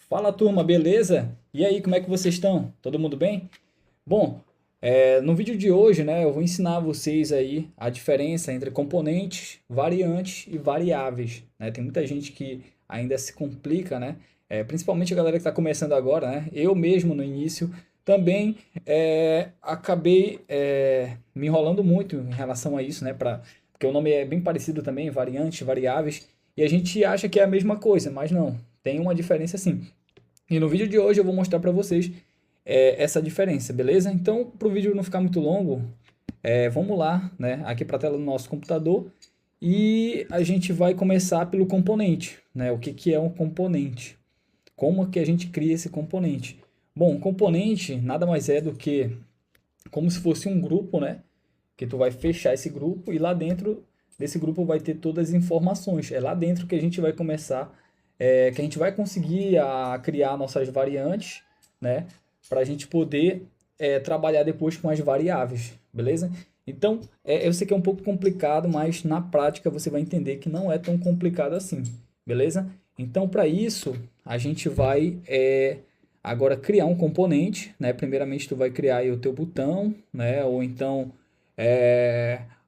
Fala turma, beleza? E aí, como é que vocês estão? Todo mundo bem? Bom, no vídeo de hoje, né, eu vou ensinar vocês aí a diferença entre componentes, variantes e variáveis, né? Tem muita gente que ainda se complica, né? Principalmente a galera que está começando agora, né? Eu mesmo no início também acabei me enrolando muito em relação a isso, né? Porque o nome é bem parecido também, variantes, variáveis, e a gente acha que é a mesma coisa, mas não, tem uma diferença sim. E no vídeo de hoje eu vou mostrar para vocês essa diferença, beleza? Então, para o vídeo não ficar muito longo, vamos lá, né, aqui para a tela do nosso computador e a gente vai começar pelo componente, né? O que que é um componente? Como que a gente cria esse componente? Bom, um componente nada mais é do que como se fosse um grupo, né? Que tu vai fechar esse grupo e lá dentro desse grupo vai ter todas as informações. É lá dentro que a gente vai começar, que a gente vai conseguir criar nossas variantes, né? Para a gente poder trabalhar depois com as variáveis, beleza? Então, eu sei que é um pouco complicado, mas na prática você vai entender que não é tão complicado assim, beleza? Então, para isso, a gente vai agora criar um componente, né? Primeiramente, tu vai criar aí o teu botão, né? Ou então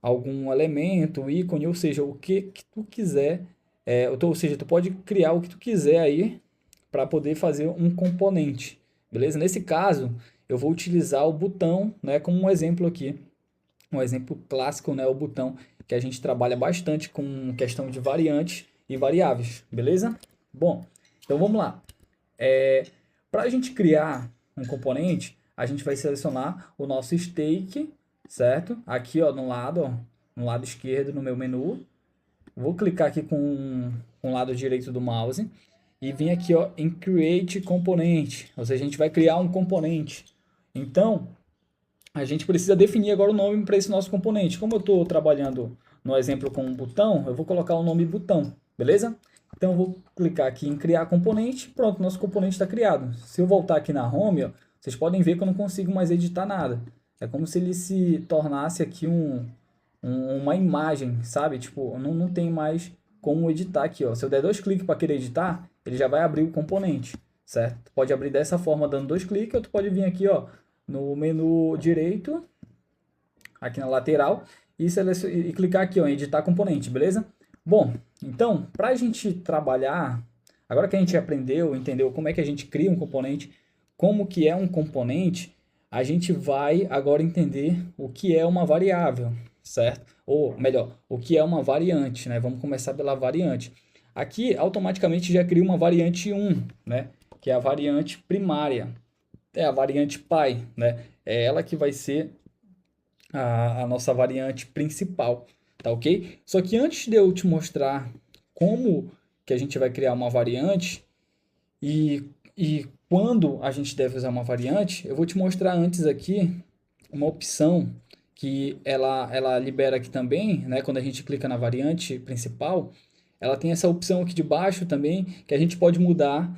algum elemento, ícone, ou seja, o que tu quiser, ou seja, tu pode criar o que tu quiser aí para poder fazer um componente, beleza? Nesse caso, eu vou utilizar o botão, né, como um exemplo aqui, um exemplo clássico, né, o botão que a gente trabalha bastante com questão de variantes e variáveis, beleza? Bom, então vamos lá. Para a gente criar um componente, a gente vai selecionar o nosso stake, certo? Aqui, ó, no lado esquerdo no meu menu. Vou clicar aqui com o lado direito do mouse e vir aqui, ó, em Create Component. Ou seja, a gente vai criar um componente. Então, a gente precisa definir agora o nome para esse nosso componente. Como eu estou trabalhando no exemplo com um botão, eu vou colocar o nome botão, beleza? Então eu vou clicar aqui em criar componente, pronto, nosso componente está criado. Se eu voltar aqui na home, ó, vocês podem ver que eu não consigo mais editar nada. É como se ele se tornasse aqui uma imagem, sabe? Tipo, não tem mais como editar aqui, ó. Se eu der dois cliques para querer editar, ele já vai abrir o componente, certo? Tu pode abrir dessa forma dando dois cliques, ou tu pode vir aqui, ó, no menu direito, aqui na lateral, e clicar aqui, ó, em editar componente, beleza? Bom, então, para a gente trabalhar, agora que a gente aprendeu, entendeu como é que a gente cria um componente, como que é um componente, a gente vai agora entender o que é uma variável, certo? Ou melhor, o que é uma variante, né? Vamos começar pela variante. Aqui, automaticamente já cria uma variante 1, né? Que é a variante primária. É a variante pai, né? É ela que vai ser a nossa variante principal, tá ok? Só que antes de eu te mostrar como que a gente vai criar uma variante e quando a gente deve usar uma variante, eu vou te mostrar antes aqui uma opção que ela libera aqui também, né? Quando a gente clica na variante principal, ela tem essa opção aqui de baixo também, que a gente pode mudar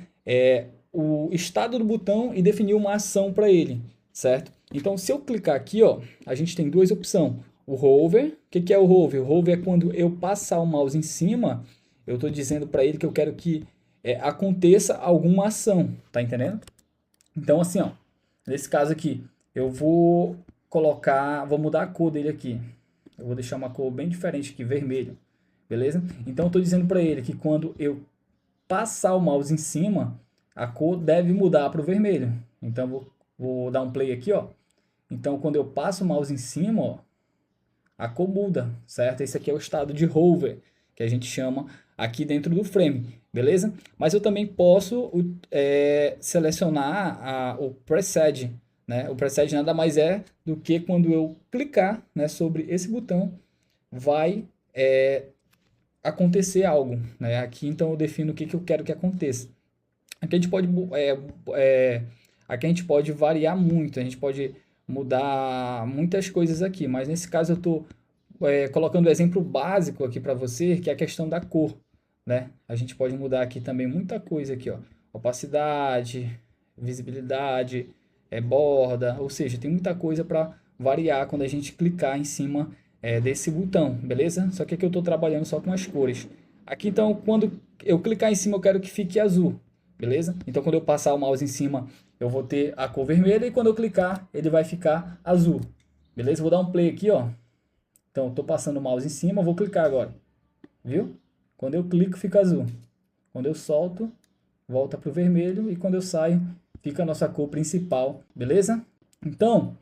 o estado do botão e definir uma ação para ele, certo? Então, se eu clicar aqui, ó, a gente tem duas opções. O hover, o que que é o hover? O hover é quando eu passar o mouse em cima, eu estou dizendo para ele que eu quero que aconteça alguma ação, tá entendendo? Então, assim, ó, nesse caso aqui, eu vou mudar a cor dele aqui. Eu vou deixar uma cor bem diferente aqui, vermelho, beleza? Então, eu estou dizendo para ele que quando eu passar o mouse em cima, a cor deve mudar para o vermelho. Então, vou dar um play aqui, ó. Então, quando eu passo o mouse em cima, ó, a cor muda, certo? Esse aqui é o estado de hover, que a gente chama aqui dentro do frame, beleza? Mas eu também posso selecionar o preset, né? O preset nada mais é do que quando eu clicar, né, sobre esse botão, vai acontecer algo, né? Aqui então eu defino o que eu quero que aconteça. Aqui a gente pode, aqui a gente pode variar muito, a gente pode mudar muitas coisas aqui, mas nesse caso eu estou colocando o exemplo básico aqui para você, que é a questão da cor, né? A gente pode mudar aqui também muita coisa aqui, ó. Opacidade, visibilidade, borda, ou seja, tem muita coisa para variar quando a gente clicar em cima desse botão, beleza? Só que aqui eu estou trabalhando só com as cores. Aqui então, quando eu clicar em cima, eu quero que fique azul, beleza? Então quando eu passar o mouse em cima, eu vou ter a cor vermelha e quando eu clicar, ele vai ficar azul, beleza? Vou dar um play aqui, ó. Então eu tô passando o mouse em cima, eu vou clicar agora, viu? Quando eu clico, fica azul. Quando eu solto, volta para o vermelho e quando eu saio, fica a nossa cor principal, beleza? Então,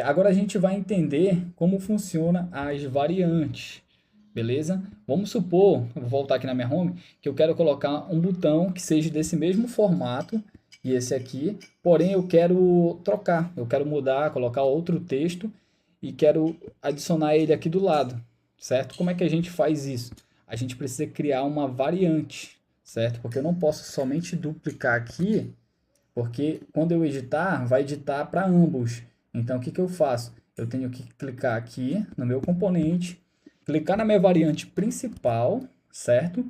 agora a gente vai entender como funciona as variantes, beleza? Vamos supor, eu vou voltar aqui na minha home, que eu quero colocar um botão que seja desse mesmo formato e esse aqui, porém eu quero trocar, eu quero mudar, colocar outro texto e quero adicionar ele aqui do lado, certo? Como é que a gente faz isso? A gente precisa criar uma variante, certo? Porque eu não posso somente duplicar aqui, porque quando eu editar, vai editar para ambos. Então, o que que eu faço? Eu tenho que clicar aqui no meu componente, clicar na minha variante principal, certo?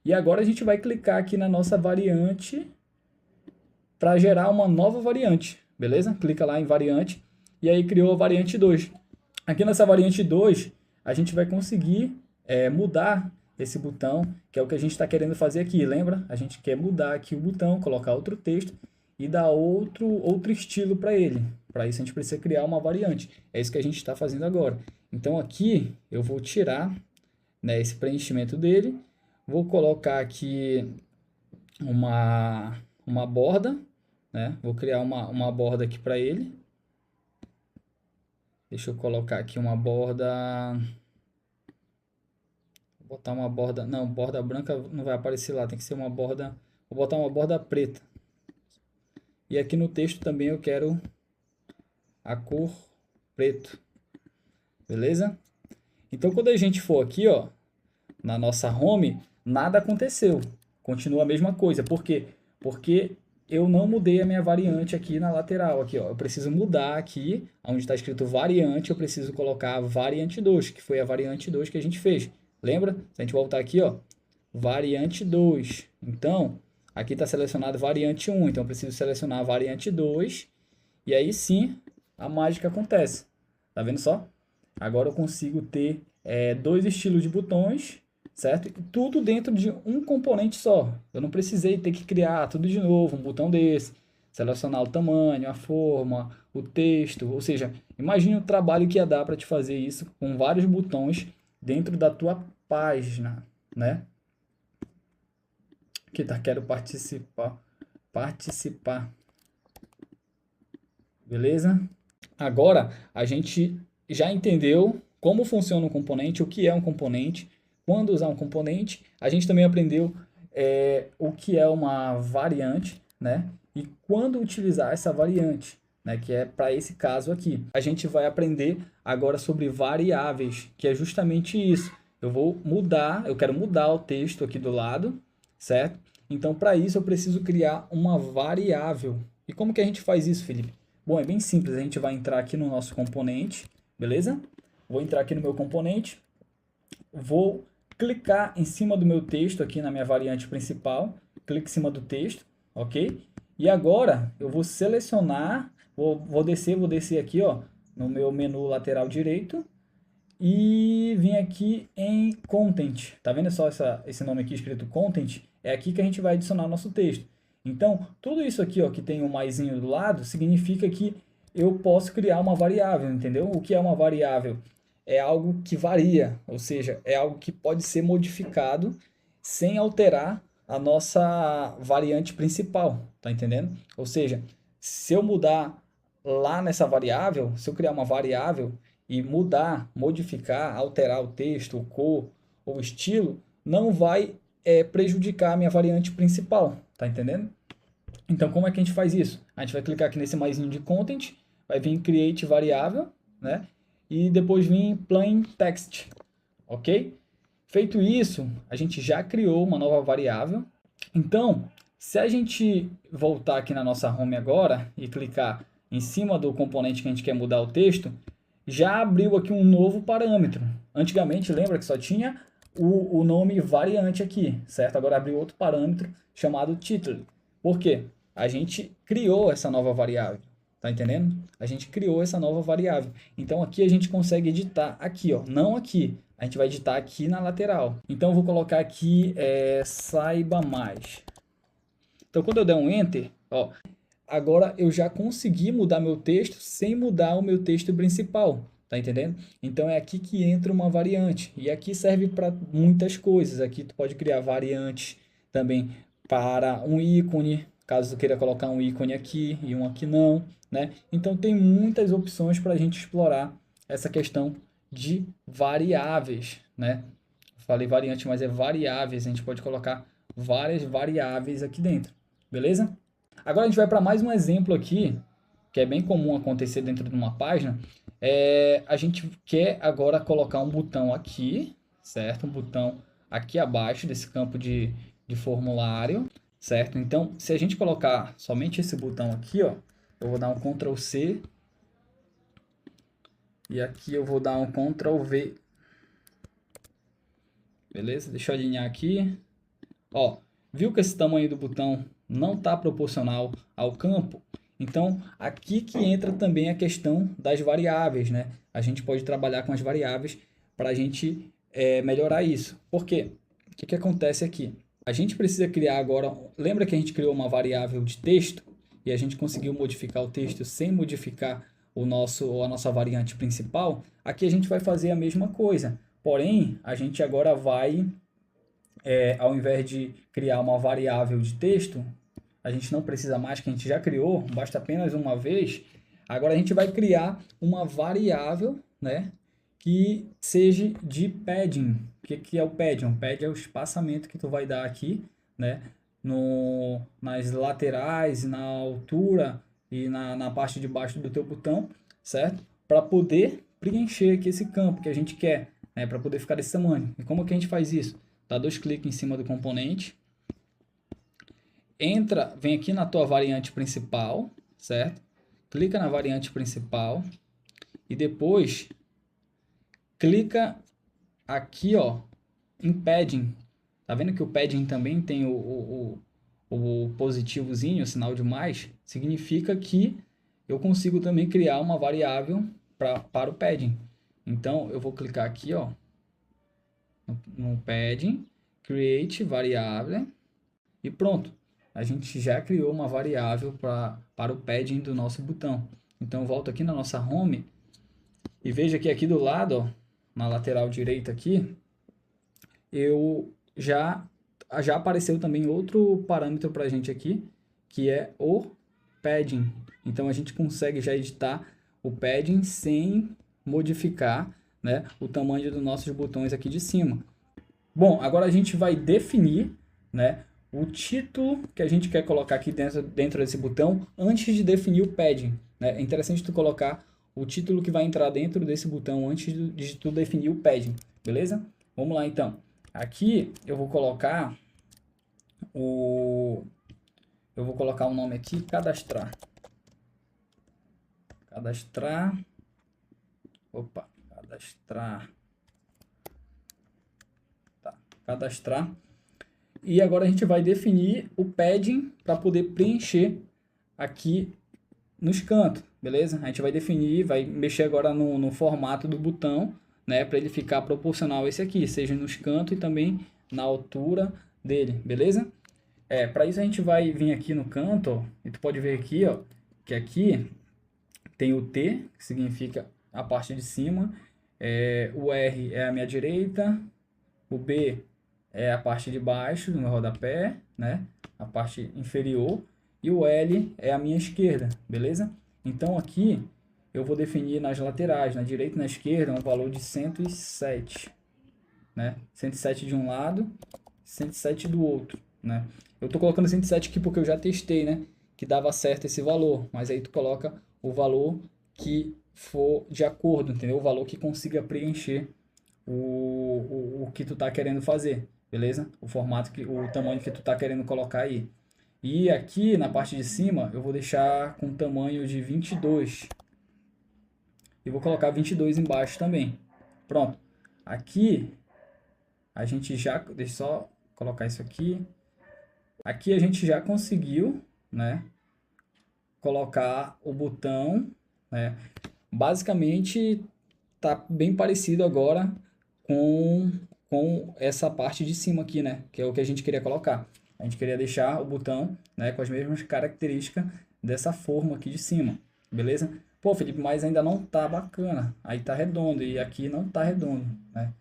E agora a gente vai clicar aqui na nossa variante para gerar uma nova variante, beleza? Clica lá em variante e aí criou a variante 2. Aqui nessa variante 2, a gente vai conseguir mudar esse botão, que é o que a gente está querendo fazer aqui, lembra? A gente quer mudar aqui o botão, colocar outro texto e dar outro estilo para ele. Para isso a gente precisa criar uma variante. É isso que a gente está fazendo agora. Então aqui eu vou tirar, né, esse preenchimento dele, vou colocar aqui uma borda, né? Vou criar uma borda aqui para ele. Deixa eu colocar aqui uma borda. Vou botar uma borda. Não, borda branca não vai aparecer lá. Tem que ser uma borda. Vou botar uma borda preta. E aqui no texto também eu quero a cor preto. Beleza? Então quando a gente for aqui, ó, na nossa home, nada aconteceu. Continua a mesma coisa. Por quê? Porque eu não mudei a minha variante aqui na lateral. Aqui, ó. Eu preciso mudar aqui, onde está escrito variante, eu preciso colocar a variante 2, que foi a variante 2 que a gente fez. Lembra? Se a gente voltar aqui, ó, variante 2. Então, aqui está selecionado variante 1, então eu preciso selecionar a variante 2, e aí sim a mágica acontece. Tá vendo só? Agora eu consigo ter dois estilos de botões, certo? Tudo dentro de um componente só. Eu não precisei ter que criar tudo de novo, um botão desse, selecionar o tamanho, a forma, o texto. Ou seja, imagine o trabalho que ia dar para te fazer isso com vários botões dentro da tua página, né? Aqui tá, quero participar. Beleza? Agora a gente já entendeu como funciona um componente, o que é um componente, quando usar um componente. A gente também aprendeu o que é uma variante, né? E quando utilizar essa variante, né? Que é para esse caso aqui. A gente vai aprender agora sobre variáveis, que é justamente isso. Eu quero mudar o texto aqui do lado, certo? Então, para isso, eu preciso criar uma variável. E como que a gente faz isso, Felipe? Bom, é bem simples. A gente vai entrar aqui no nosso componente, beleza? Vou entrar aqui no meu componente, vou clicar em cima do meu texto aqui na minha variante principal, clique em cima do texto, ok? E agora eu vou selecionar, vou descer aqui, ó, no meu menu lateral direito e vim aqui em Content. Tá vendo só esse nome aqui escrito Content? É aqui que a gente vai adicionar nosso texto. Então, tudo isso aqui, ó, que tem um maisinho do lado, significa que eu posso criar uma variável, entendeu? O que é uma variável? É algo que varia, ou seja, é algo que pode ser modificado sem alterar a nossa variante principal, tá entendendo? Ou seja, se eu mudar lá nessa variável, se eu criar uma variável e mudar, modificar, alterar o texto, o cor ou o estilo, não vai prejudicar a minha variante principal, tá entendendo? Então, como é que a gente faz isso? A gente vai clicar aqui nesse maisinho de Content, vai vir Create Variável, né? E depois vir Plain Text, ok? Feito isso, a gente já criou uma nova variável. Então, se a gente voltar aqui na nossa home agora e clicar em cima do componente que a gente quer mudar o texto, já abriu aqui um novo parâmetro. Antigamente, lembra que só tinha o nome variante aqui, certo? Agora abriu outro parâmetro chamado title. Por quê? A gente criou essa nova variável, tá entendendo? A gente criou essa nova variável. Então aqui a gente consegue editar aqui, ó, não aqui. A gente vai editar aqui na lateral. Então eu vou colocar aqui saiba mais. Então, quando eu der um Enter, ó, agora eu já consegui mudar meu texto sem mudar o meu texto principal, tá entendendo? Então, é aqui que entra uma variante. E aqui serve para muitas coisas. Aqui tu pode criar variantes também para um ícone, caso tu queira colocar um ícone aqui e um aqui não, né? Então, tem muitas opções para a gente explorar essa questão de variáveis, né? Falei variante, mas é variáveis. A gente pode colocar várias variáveis aqui dentro, beleza? Agora a gente vai para mais um exemplo aqui, que é bem comum acontecer dentro de uma página. A gente quer agora colocar um botão aqui, certo? Um botão aqui abaixo desse campo de formulário, certo? Então, se a gente colocar somente esse botão aqui, ó, eu vou dar um Ctrl C e aqui eu vou dar um Ctrl V. Beleza? Deixa eu alinhar aqui. Ó, viu que esse tamanho do botão não está proporcional ao campo? Então, aqui que entra também a questão das variáveis, né? A gente pode trabalhar com as variáveis para a gente melhorar isso. Por quê? O que acontece aqui? A gente precisa criar agora... Lembra que a gente criou uma variável de texto? E a gente conseguiu modificar o texto sem modificar a nossa variante principal? Aqui a gente vai fazer a mesma coisa. Porém, a gente agora vai... ao invés de criar uma variável de texto, a gente não precisa mais, que a gente já criou, basta apenas uma vez. Agora a gente vai criar uma variável, né, que seja de padding. O que é o padding? O padding é o espaçamento que tu vai dar aqui, né, nas laterais, na altura e na parte de baixo do teu botão, certo? Para poder preencher aqui esse campo que a gente quer, né, para poder ficar desse tamanho. E como que a gente faz isso? Dá 2 cliques em cima do componente. Vem aqui na tua variante principal, certo? Clica na variante principal. E depois, clica aqui, ó, em padding. Tá vendo que o padding também tem o positivozinho, o sinal de mais? Significa que eu consigo também criar uma variável para o padding. Então, eu vou clicar aqui, ó, no padding, create variável e pronto. A gente já criou uma variável para o padding do nosso botão. Então, volto aqui na nossa home e veja que aqui do lado, ó, na lateral direita aqui, já apareceu também outro parâmetro para a gente aqui, que é o padding. Então, a gente consegue já editar o padding sem modificar, né, o tamanho dos nossos botões aqui de cima. Bom, agora a gente vai definir, né, o título que a gente quer colocar aqui dentro desse botão antes de definir o padding, né? É interessante tu colocar o título que vai entrar dentro desse botão antes de tu definir o padding, beleza? Vamos lá então. Aqui eu vou colocar o nome aqui, cadastrar. Cadastrar. Tá, cadastrar. E agora a gente vai definir o padding para poder preencher aqui nos cantos, beleza? A gente vai definir, vai mexer agora no formato do botão, né, para ele ficar proporcional a esse aqui, seja nos cantos e também na altura dele, beleza? Para isso a gente vai vir aqui no canto, ó, e tu pode ver aqui, ó, que aqui tem o T, que significa a parte de cima, o R é a minha direita, o B é a parte de baixo do meu rodapé, né? A parte inferior. E o L é a minha esquerda, beleza? Então aqui eu vou definir nas laterais, na direita e na esquerda, um valor de 107, né? 107 de um lado, 107 do outro, né? Eu tô colocando 107 aqui porque eu já testei, né? Que dava certo esse valor, mas aí tu coloca o valor que for de acordo, entendeu? O valor que consiga preencher o que tu tá querendo fazer. Beleza? O tamanho que tu tá querendo colocar aí. E aqui na parte de cima eu vou deixar com tamanho de 22. E vou colocar 22 embaixo também. Pronto. Aqui a gente já... Deixa eu só colocar isso aqui. Aqui a gente já conseguiu, né, colocar o botão, né? Basicamente tá bem parecido agora com essa parte de cima aqui, né? Que é o que a gente queria colocar. A gente queria deixar o botão, né, com as mesmas características dessa forma aqui de cima, beleza? Pô, Felipe, mas ainda não tá bacana. Aí tá redondo e aqui não tá redondo, né?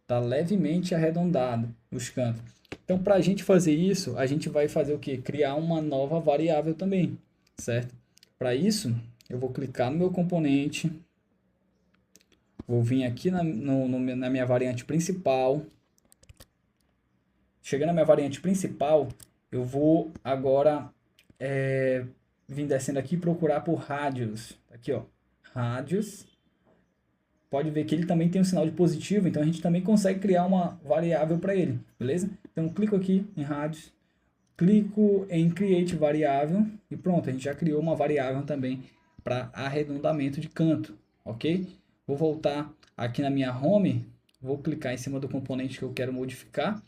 Tá levemente arredondado os cantos. Então, para a gente fazer isso, a gente vai fazer o quê? Criar uma nova variável também, certo? Para isso, eu vou clicar no meu componente, vou vir aqui na minha variante principal. Chegando na minha variante principal, eu vou agora vir descendo aqui e procurar por rádios. Aqui, ó, rádios. Pode ver que ele também tem um sinal de positivo, então a gente também consegue criar uma variável para ele, beleza? Então, clico aqui em rádios, clico em create variável e pronto, a gente já criou uma variável também para arredondamento de canto, ok? Vou voltar aqui na minha home, vou clicar em cima do componente que eu quero modificar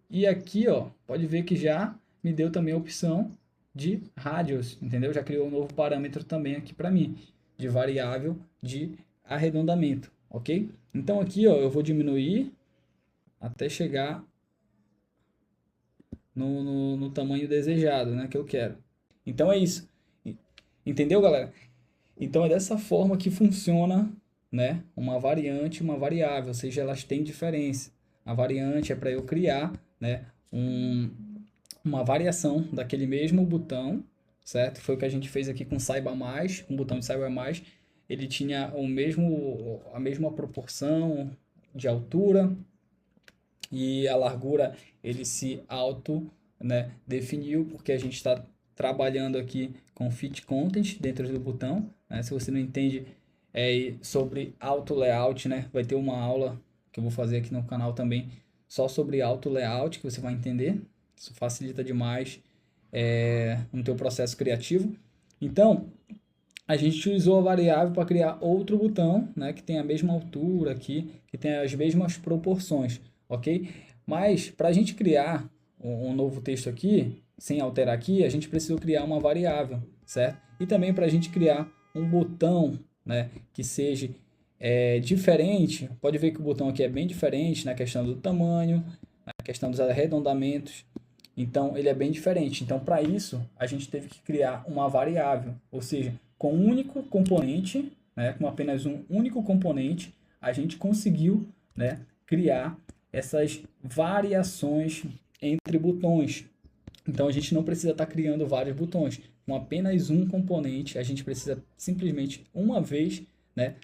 e aqui, ó, pode ver que já me deu também a opção de rádios, entendeu? Já criou um novo parâmetro também aqui para mim, de variável de arredondamento, ok? Então aqui, ó, eu vou diminuir até chegar no tamanho desejado, né, que eu quero. Então é isso. Entendeu, galera? Então é dessa forma que funciona, né, uma variante e uma variável, ou seja, elas têm diferença. A variante é para eu criar, né, uma variação daquele mesmo botão, certo? Foi o que a gente fez aqui com Saiba Mais, com o botão de Saiba Mais. Ele tinha a mesma proporção de altura e a largura ele se auto, né, definiu, porque a gente está trabalhando aqui com fit content dentro do botão, né? Se você não entende sobre auto layout, né, vai ter uma aula que eu vou fazer aqui no canal também só sobre auto layout, que você vai entender. Isso facilita demais no teu processo criativo. Então, a gente utilizou a variável para criar outro botão, né, que tem a mesma altura aqui, que tem as mesmas proporções, ok? Mas para a gente criar um novo texto aqui, sem alterar aqui, a gente precisou criar uma variável, certo? E também para a gente criar um botão, né, que seja diferente. Pode ver que o botão aqui é bem diferente na questão do tamanho, na questão dos arredondamentos. Então, ele é bem diferente. Então, para isso, a gente teve que criar uma variável, ou seja, com um único componente, né, com apenas um único componente, a gente conseguiu, né, criar essas variações entre botões. Então, a gente não precisa estar criando vários botões. Com apenas um componente, a gente precisa simplesmente uma vez, né,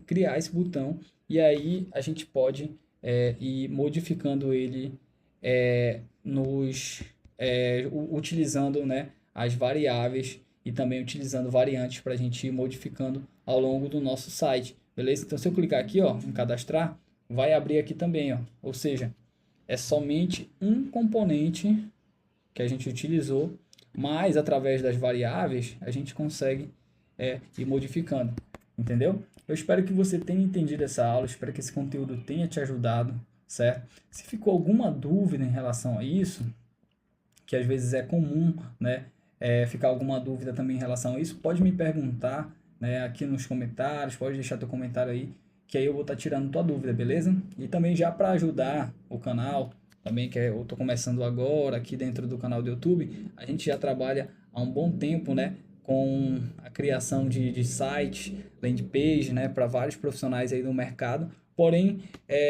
criar esse botão, e aí a gente pode ir modificando ele utilizando, né, as variáveis e também utilizando variantes para a gente ir modificando ao longo do nosso site, beleza? Então, se eu clicar aqui, ó, em cadastrar, vai abrir aqui também, ó, ou seja, é somente um componente que a gente utilizou, mas através das variáveis a gente consegue ir modificando, entendeu? Eu espero que você tenha entendido essa aula, espero que esse conteúdo tenha te ajudado, certo? Se ficou alguma dúvida em relação a isso, que às vezes é comum, né, ficar alguma dúvida também em relação a isso, pode me perguntar, né, aqui nos comentários, pode deixar teu comentário aí, que aí eu vou estar tirando tua dúvida, beleza? E também já para ajudar o canal, também que eu estou começando agora aqui dentro do canal do YouTube, a gente já trabalha há um bom tempo, né, com a criação de sites, landing page, né, para vários profissionais aí do mercado. Porém,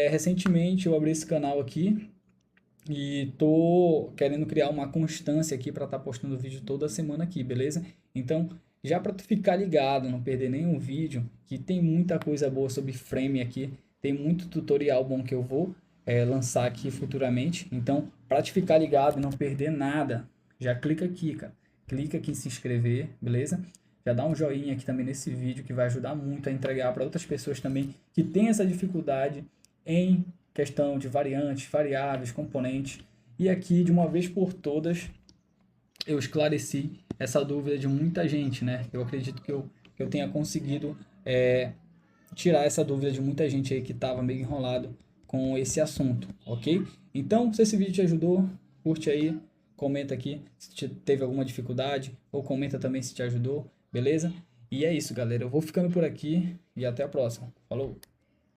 recentemente eu abri esse canal aqui e tô querendo criar uma constância aqui para estar postando vídeo toda semana aqui, beleza? Então, já para tu ficar ligado, não perder nenhum vídeo, que tem muita coisa boa sobre frame aqui, tem muito tutorial bom que eu vou lançar aqui futuramente. Então, para te ficar ligado e não perder nada, já clica aqui, cara. Clica aqui em se inscrever, beleza? Já dá um joinha aqui também nesse vídeo que vai ajudar muito a entregar para outras pessoas também que têm essa dificuldade em questão de variantes, variáveis, componentes. E aqui, de uma vez por todas, eu esclareci essa dúvida de muita gente, né? Eu acredito que eu tenha conseguido tirar essa dúvida de muita gente aí que estava meio enrolado com esse assunto, ok? Então, se esse vídeo te ajudou, curte aí, comenta aqui se teve alguma dificuldade, ou comenta também se te ajudou, beleza? E é isso, galera. Eu vou ficando por aqui e até a próxima. Falou!